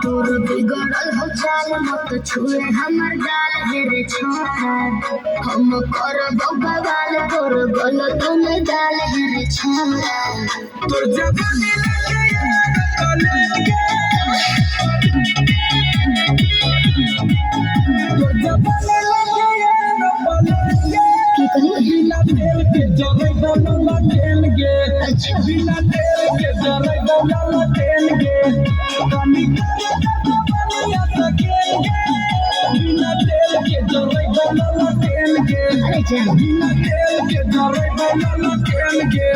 तोर बिगड़ल हो चाल मत छुए हमर गाल हेरे छोरा हम करबो बवाल तोर गलत में डाल हेरे छोरा तोर जवानी लगे कलेंगे तोर जवानी लगे कलेंगे की कही बिना तेल के जले डोला तेलगे अच्छा बिना तेल के जले डोला तेलगे कमी जवानिया तकेंगे बिना तेल के जले डोला तेलगे अरे जा बिना तेल के जले डोला तेलगे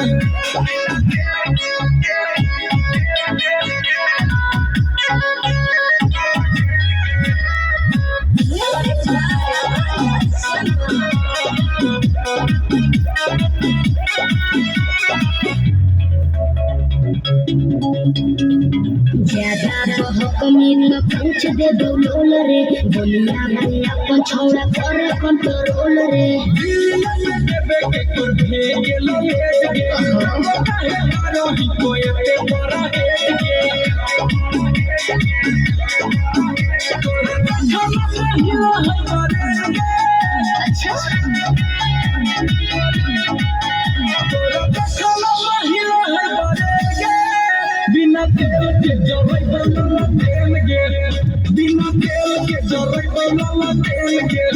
ज्यादा कमी न पूछ दे दो लोल रे बोलिया में अपन छोड़ा कर कंट्रोल रे अच्छा बिना तेल के जरे डोला तेलगे बिना तेल के जरे डोला तेलगे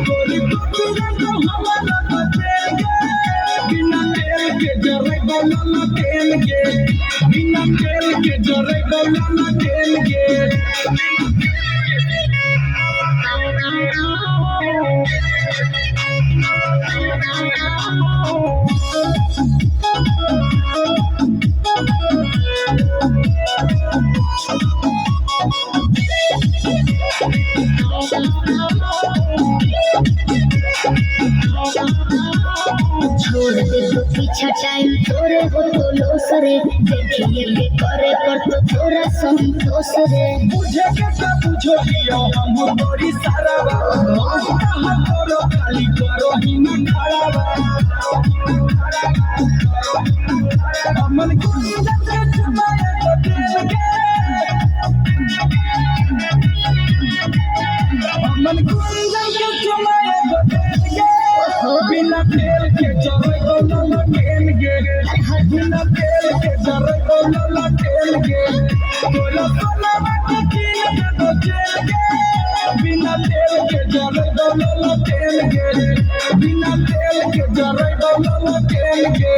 तोरी बचरा तो हमारा बचेगे बिना तेल के जरे डोला तेलगे बिना तेल के जरे डोला तेलगे छोड़ दे तो पीछा टाइम तोरे हो तो लोस रे देखिए के करे पर तो थोड़ा संतोष रे बुझे के सब बुझो लियो हम बड़ी सारा हम करो खाली करो ही न खड़ा अमन को जब चुमाए तो तेलगे अमन को जब चुमाए तो तेलगे बिना तेल के जरे डोला तेलगे बिना तेल के जरे डोला तेलगे तोला सोना के किन दो तेलगे बिना तेल के जरे डोला तेलगे बिना तेल के जरे डोला तेलगे